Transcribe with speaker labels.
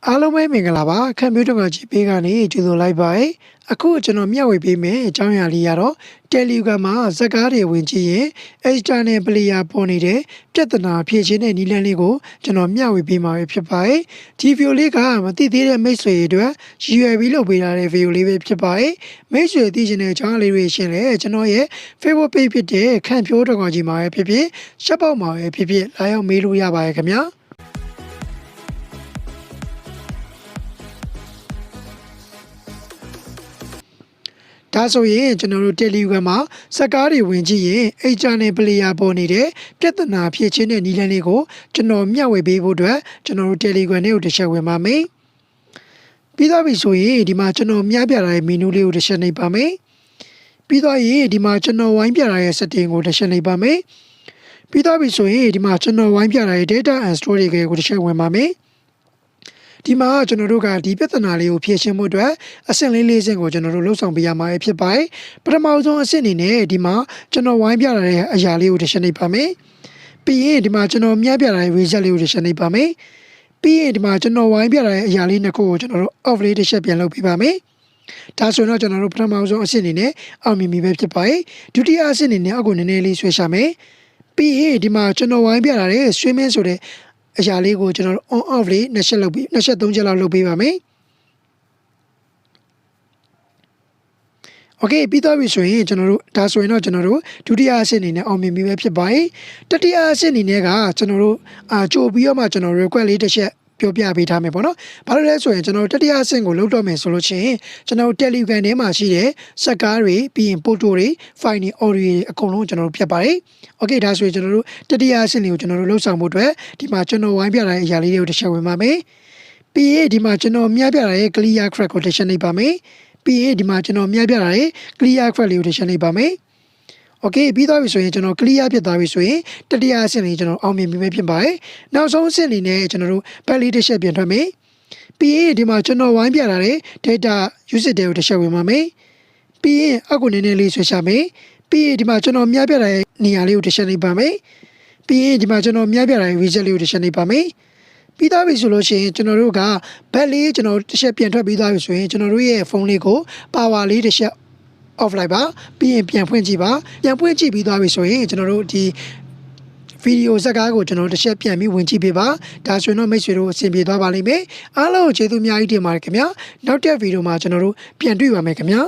Speaker 1: အားလုံးပဲမင်္ဂလာပါခန့်မျိုးတကကြီးပေးကနေကျေးဇူးလိုက်ပါတယ်အခုကျွန်တော်မျှဝေပေးမယ်အကြောင်းအရာလေးကတော့ Telegram မှာဇာတ်ကားတွေဝင်ကြည့်ရင် external player ပေါ်နေတဲ့ပြဿနာဖြေရှင်းတဲ့နည်းလမ်းလေးကိုကျွန်တော်မျှဝေပေးမှာဖြစ်ပါတယ်ဒီဗီဒီယိုလေးကမသိသေးတဲ့မိတ်ဆွေတွေအတွက်ရည်ရွယ်ပြီးလုပ်ပေးထားတဲ့ဗီဒီယိုလေးပဲဖြစ်ပါတယ်မိတ်ဆွေသိချင်တဲ့အကြောင်းလေးတွေရှင်းလဲကျွန်တော်ရဲ့ Facebook page ဖြစ်တဲ့ခန့်မျိုးတကကြီးမှာပဲဖြစ်ဖြစ်ရှက်ပေါက်မှာပဲဖြစ်ဖြစ်လာရောက်မေးလို့ရပါတယ်ခင်ဗျာဒါဆိုရင်ကျွန်တော်တို့ Telegram မှာစကားတွေဝင်ကြည့်ရင် external player ပေါ်နေတဲ့ပြဿနာဖြေရှင်းတဲ့နည်းလမ်းလေးကိုကျွန်တော်မျှဝေပေးဖို့အတွက်ကျွန်တော်တို့ Telegram လေးကိုတစ်ချက်ဝင်ပါမယ်ပြီးတော့ပြီဆိုရင်ဒီမှာကျွန်တော်မျှပြထားတဲ့ menu လေးကိုတစ်ချက်နှိပ်ပါမယ်ပြီးတော့ရင်ဒီမှာကျွန်တော်ဝိုင်းပြထားတဲ့ setting ကိုတစ်ချက်နှိပ်ပါမယ်ပြီးတော့ပြီဆိုရင်ဒီမှာကျွန်တော်ဝိုင်းပြထားတဲ့ data and storage ကိုတစ်ချက်ဝင်ပါမယ်ဒီမှာကျွန်တော်တို့ကဒီပြဿနာလေးကိုဖြေရှင်းဖို့အတွက်အဆင့်လေးဆင့်ကိုကျွန်တော်တို့လှုပ်ဆောင်ပေးရမှာဖြစ်ပါတယ်ပထမဆုံးအဆင့်အနေနဲ့ဒီမှာကျွန်တော်ဝိုင်းပြထားတဲ့အရာလေးကိုတစ်ချက်နှိပ်ပါမယ်ပြီးရင်ဒီမှာကျွန်တော်မြှပြထားတဲ့ reset လေးကိုတစ်ချက်နှိပ်ပါမယ်ပြီးရင်ဒီမှာကျွန်တော်ဝိုင်းပြထားတဲ့အရာလေးနှစ်ခုကိုကျွန်တော်တို့ off လေးတစ်ချက်ပြန်လုပ်ပေးပါမယ်ဒါဆိုတော့ကျွန်တော်တို့ပထမဆုံးအဆင့်အနေနဲ့အောင်မြင်ပြီပဲဖြစ်ပါတယ်ဒုတိယအဆင့်အနေနဲ့အခုနည်းနည်းလေးဆွဲရှာမယ်ပြီးရင်ဒီမှာကျွန်တော်ဝိုင်းပြထားတဲ့ streaming ဆိုတဲ့အရာလေးကိုကျွန်တော် on off လေးနှစ်ချက်လုပ်ပြီးနှစ်ချက်သုံးချက်လောက်လုပ်ပေးပါမယ်โอเคပြီးတော့ပြီဆိုရင်ကျွန်တော်တို့ဒါဆိုရင်တော့ကျွန်တော်တို့ဒုတိယအဆင့်အနေနဲ့အောင်မြင်ပြီပဲဖြစ်ပါတယ်တတိယအဆင့်အနေနဲ့ကကျွန်တော်တို့ကြိုပြီးတော့မှကျွန်တော် request လေးတစ်ချက်ပြောပြပေးထားမယ်ပေါ့နော်ဘာလို့လဲဆိုရင်ကျွန်တော်တတိယအဆင့်ကိုလုပ်တော့မယ်ဆိုလို့ရှိရင်ကျွန်တော် Telegram ထဲမှာရှိတဲ့စက်ကားတွေပြီးရင် photo တွေ file တွေ audio တွေအကုန်လုံးကျွန်တော်တို့ဖြတ်ပါတယ်โอเคဒါဆိုရင်ကျွန်တော်တို့တတိယအဆင့်လေးကိုကျွန်တော်တို့လှုပ်ဆောင်မှုအတွက်ဒီမှာကျွန်တော်ဝိုင်းပြထားတဲ့အရာလေးတွေကိုတစ်ချက်ဝင်ပါမယ်ပြီးရင်ဒီမှာကျွန်တော်မြှပြထားတဲ့ clear crack ကိုတစ်ချက်နှိပ်ပါမယ်ပြီးရင်ဒီမှာကျွန်တော်မြှပြထားတဲ့ clear crack လေးကိုတစ်ချက်နှိပ်ပါမယ်โอเคပြီးသွားပြီဆိုရင်ကျွန်တော် clear ဖြစ်သွားပြီဆိုရင်တတိယအဆင့်လေးကျွန်တော်အောင်မြင်ပြီပဲဖြစ်ပါတယ်နောက်ဆုံးအဆင့်အနေနဲ့ကျွန်တော်တို့ back လေးတစ်ချက်ပြန်ထွက်မယ်ပြီးရင်ဒီမှာကျွန်တော်ဝိုင်းပြထားတဲ့ data usage တွေကိုတစ်ချက်ဝင်ပါမယ်ပြီးရင်အခုနည်းနည်းလေးဆွဲချမယ်ပြီးရင်ဒီမှာကျွန်တော်မြှပြထားတဲ့နေရာလေးကိုတစ်ချက်နှိပ်ပါမယ်ပြီးရင်ဒီမှာကျွန်တော်မြှပြထားတဲ့ reset လေးကိုတစ်ချက်နှိပ်ပါမယ်ပြီးသားပြီဆိုလို့ရှိရင်ကျွန်တော်တို့ကဘက်လေးကျွန်တော်တစ်ချက်ပြန်ထွက်ပြီးသားပြီဆိုရင်ကျွန်တော်တို့ရဲ့ဖုန်းလေးကို power လေးတစ်ချက် off လိုက်ပါပြီးရင်ပြန်ဖွင့်ကြည့်ပါပြန်ဖွင့်ကြည့်ပြီးသွားပြီဆိုရင်ကျွန်တော်တို့ဒီဗီဒီယိုဇာတ်ကားကိုကျွန်တော်တစ်ချက်ပြန်ပြီးဝင်ကြည့်ပေးပါဒါဆိုရင်တော့မိတ်ဆွေတို့အဆင်ပြေသွားပါလိမ့်မယ်အားလုံးကျေးဇူးအများကြီးတင်ပါတယ်ခင်ဗျာနောက်တဲ့ဗီဒီယိုမှာကျွန်တော်တို့ပြန်တွေ့ပါမယ်ခင်ဗျာ